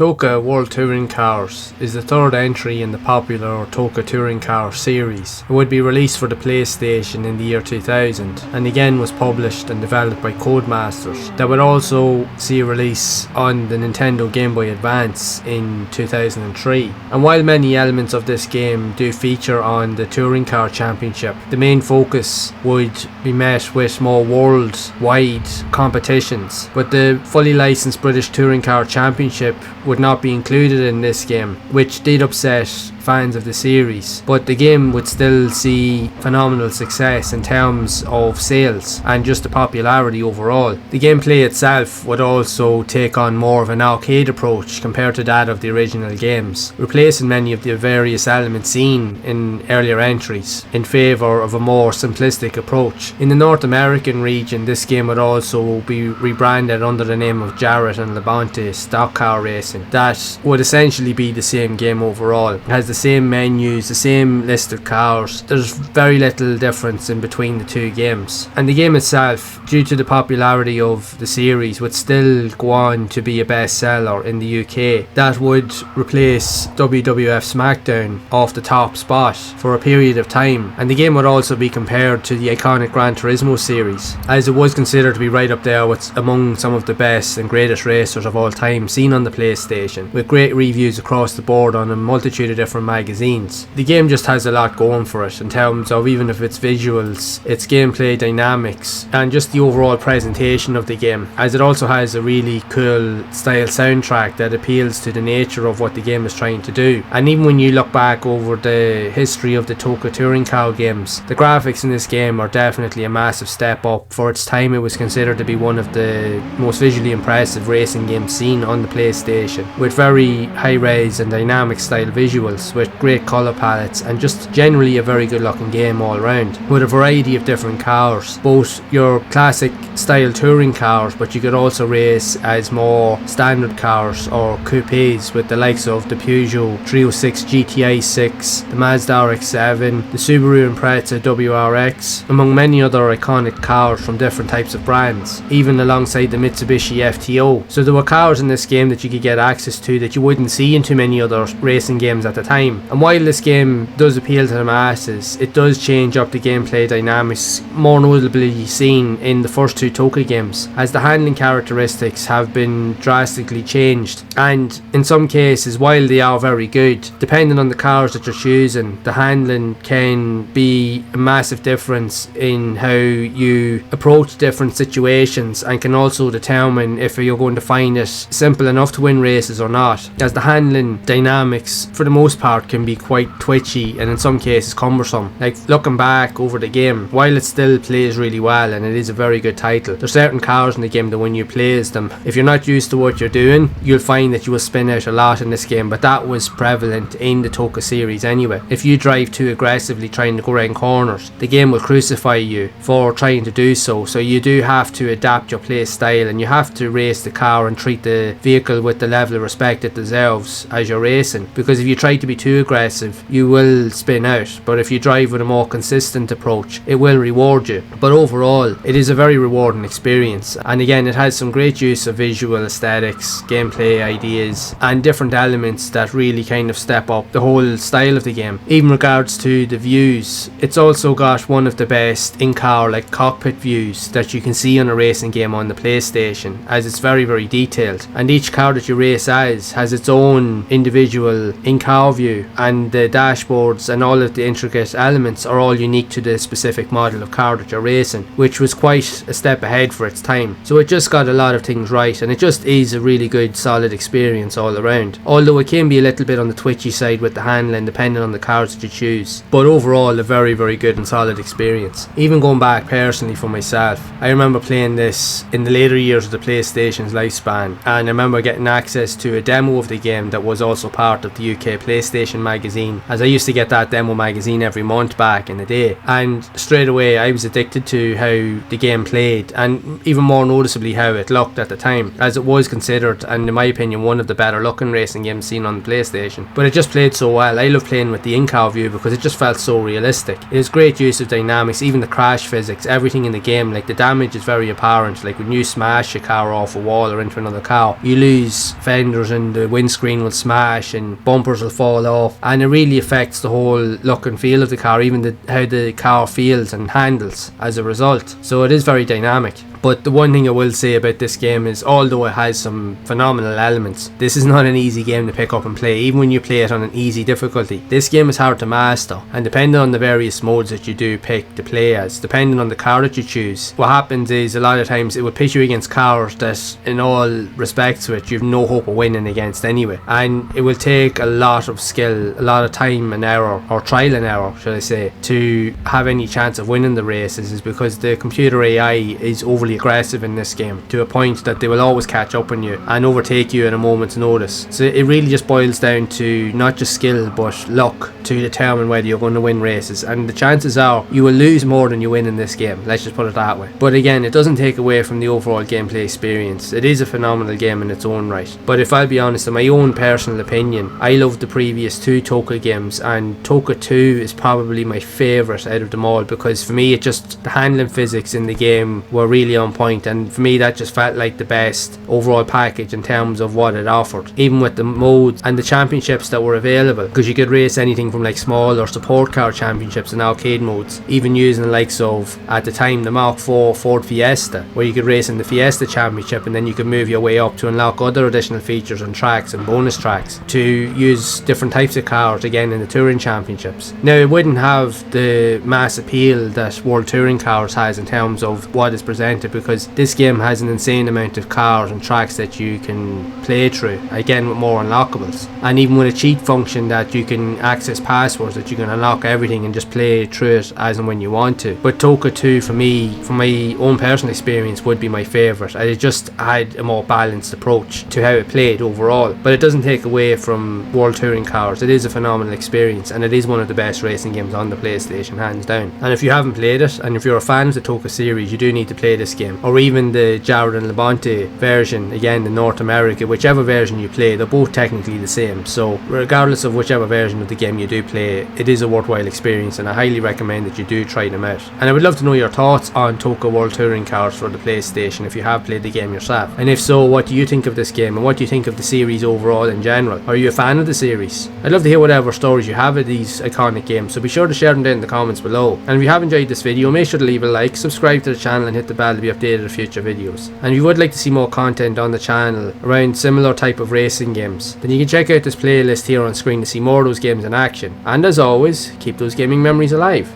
Toca World Touring Cars is the third entry in the popular Toca Touring Car series. It would be released for the PlayStation in the year 2000 and again was published and developed by Codemasters. That would also see a release on the Nintendo Game Boy Advance in 2003. And while many elements of this game do feature on the Touring Car Championship, the main focus would be met with more worldwide competitions. But the fully licensed British Touring Car Championship would not be included in this game, which did upset fans of the series, but the game would still see phenomenal success in terms of sales and just the popularity overall. The gameplay itself would also take on more of an arcade approach compared to that of the original games, replacing many of the various elements seen in earlier entries in favour of a more simplistic approach. In the North American region, this game would also be rebranded under the name of Jarrett and Labonte Stock Car Racing. That would essentially be the same game overall. It has the same menus, the same list of cars. There's very little difference in between the two games. And the game itself, due to the popularity of the series, would still go on to be a bestseller in the UK. That would replace WWF SmackDown off the top spot for a period of time. And the game would also be compared to the iconic Gran Turismo series, as it was considered to be right up there with among some of the best and greatest racers of all time seen on the PlayStation, with great reviews across the board on a multitude of different magazines. The game just has a lot going for it in terms of even of its visuals, its gameplay dynamics, and just the overall presentation of the game, as it also has a really cool style soundtrack that appeals to the nature of what the game is trying to do. And even when you look back over the history of the Toca Touring Car games, the graphics in this game are definitely a massive step up. For its time, it was considered to be one of the most visually impressive racing games seen on the PlayStation, with very high-res and dynamic style visuals, with great colour palettes, and just generally a very good looking game all around, with a variety of different cars, both your classic style touring cars, but you could also race as more standard cars or coupes with the likes of the Peugeot 306 GTI 6, the Mazda RX-7, the Subaru Impreza WRX, among many other iconic cars from different types of brands, even alongside the Mitsubishi FTO. So there were cars in this game that you could get access to that you wouldn't see in too many other racing games at the time. And while this game does appeal to the masses, it does change up the gameplay dynamics, more notably seen in the first two Toca games, as the handling characteristics have been drastically changed. And in some cases, while they are very good, depending on the cars that you're choosing, the handling can be a massive difference in how you approach different situations, and can also determine if you're going to find it simple enough to win races or not, as the handling dynamics for the most part can be quite twitchy and in some cases cumbersome. Like, looking back over the game, while it still plays really well and it is a very good title, there's certain cars in the game that when you play as them, if you're not used to what you're doing, you'll find that you will spin out a lot in this game. But that was prevalent in the Toca series anyway. If you drive too aggressively trying to go around corners, the game will crucify you for trying to do so. So you do have to adapt your play style, and you have to race the car and treat the vehicle with the level of respect it deserves as you're racing, because if you try to be too aggressive, you will spin out. But if you drive with a more consistent approach, it will reward you. But overall, it is a very rewarding experience, and again, it has some great use of visual aesthetics, gameplay ideas, and different elements that really kind of step up the whole style of the game. Even regards to the views, it's also got one of the best in-car like cockpit views that you can see on a racing game on the PlayStation, as it's very detailed, and each car that you race as has its own individual in-car view, and the dashboards and all of the intricate elements are all unique to the specific model of car that you're racing, which was quite a step ahead for its time. So it just got a lot of things right, and it just is a really good solid experience all around, although it can be a little bit on the twitchy side with the handling depending on the cars that you choose. But overall, a very good and solid experience. Even going back personally for myself, I remember playing this in the later years of the PlayStation's lifespan, and I remember getting access to a demo of the game that was also part of the UK PlayStation PlayStation magazine, as I used to get that demo magazine every month back in the day, and straight away I was addicted to how the game played, and even more noticeably how it looked at the time, as it was considered, and in my opinion, one of the better looking racing games seen on the PlayStation. But it just played so well. I love playing with the in-car view because it just felt so realistic. It has great use of dynamics, even the crash physics, everything in the game. Like, the damage is very apparent. Like, when you smash a car off a wall or into another car, you lose fenders and the windscreen will smash and bumpers will fall off, and it really affects the whole look and feel of the car, even how the car feels and handles as a result. So it is very dynamic. But the one thing I will say about this game is, although it has some phenomenal elements, this is not an easy game to pick up and play, even when you play it on an easy difficulty. This game is hard to master, and depending on the various modes that you do pick to play as, depending on the car that you choose, what happens is a lot of times it will pit you against cars that, in all respects to it, you have no hope of winning against anyway. And it will take a lot of skill, a lot of time and error, or trial and error, should I say, to have any chance of winning the races, is because the computer AI is overly aggressive in this game, to a point that they will always catch up on you and overtake you at a moment's notice. So it really just boils down to not just skill but luck to determine whether you're going to win races, and the chances are you will lose more than you win in this game, let's just put it that way. But again, it doesn't take away from the overall gameplay experience. It is a phenomenal game in its own right. But if I'll be honest, in my own personal opinion, I loved the previous two Toca games, and Toca 2 is probably my favourite out of them all, because for me, the handling physics in the game were really on point, and for me that just felt like the best overall package in terms of what it offered, even with the modes and the championships that were available, because you could race anything from like small or support car championships and arcade modes, even using the likes of, at the time, the Mark IV Ford Fiesta, where you could race in the Fiesta Championship, and then you could move your way up to unlock other additional features and tracks and bonus tracks to use different types of cars again in the Touring Championships. Now, it wouldn't have the mass appeal that World Touring Cars has in terms of what is presented, because this game has an insane amount of cars and tracks that you can play through, again with more unlockables, and even with a cheat function that you can access passwords, that you can unlock everything and just play through it as and when you want to. But Toca 2 for me, from my own personal experience, would be my favourite. It just had a more balanced approach to how it played overall, but it doesn't take away from World Touring Cars. It is a phenomenal experience, and it is one of the best racing games on the PlayStation, hands down. And if you haven't played it, and if you're a fan of the Toca series, you do need to play this game, or even the Jared and Labonte version, again in North America. Whichever version you play, they're both technically the same, so regardless of whichever version of the game you do play, it is a worthwhile experience, and I highly recommend that you do try them out. And I would love to know your thoughts on Toca World Touring Cars for the PlayStation, if you have played the game yourself, and if so, what do you think of this game, and what do you think of the series overall in general? Are you a fan of the series? I'd love to hear whatever stories you have of these iconic games, so be sure to share them down in the comments below. And if you have enjoyed this video, make sure to leave a like, subscribe to the channel, and hit the bell to be updated of future videos. And if you would like to see more content on the channel around similar type of racing games, then you can check out this playlist here on screen to see more of those games in action. And as always, keep those gaming memories alive.